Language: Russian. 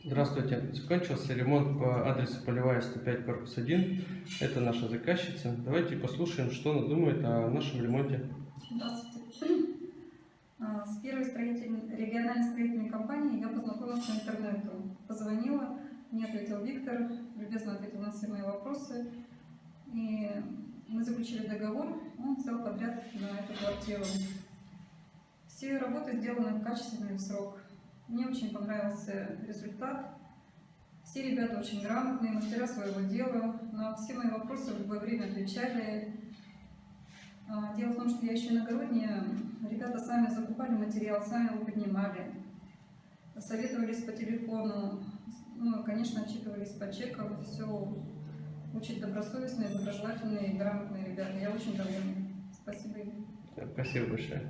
Здравствуйте. Закончился ремонт по адресу Полевая, 105, корпус 1. Это наша заказчица. Давайте послушаем, что она думает о нашем ремонте. Здравствуйте. С первой региональной строительной компанией я познакомилась по интернету. Позвонила, мне ответил Виктор, любезно ответил на все мои вопросы. И мы заключили договор, он взял подряд на эту квартиру. Все работы сделаны качественно и в срок. Мне очень понравился результат. Все ребята очень грамотные, мастера своего дела. На все мои вопросы в любое время отвечали. Дело в том, что я еще иногородняя. Ребята сами закупали материал, сами его поднимали. Советовались по телефону. Ну, конечно, отчитывались по чекам. Все очень добросовестные, доброжелательные и грамотные ребята. Я очень довольна. Спасибо им. Спасибо большое.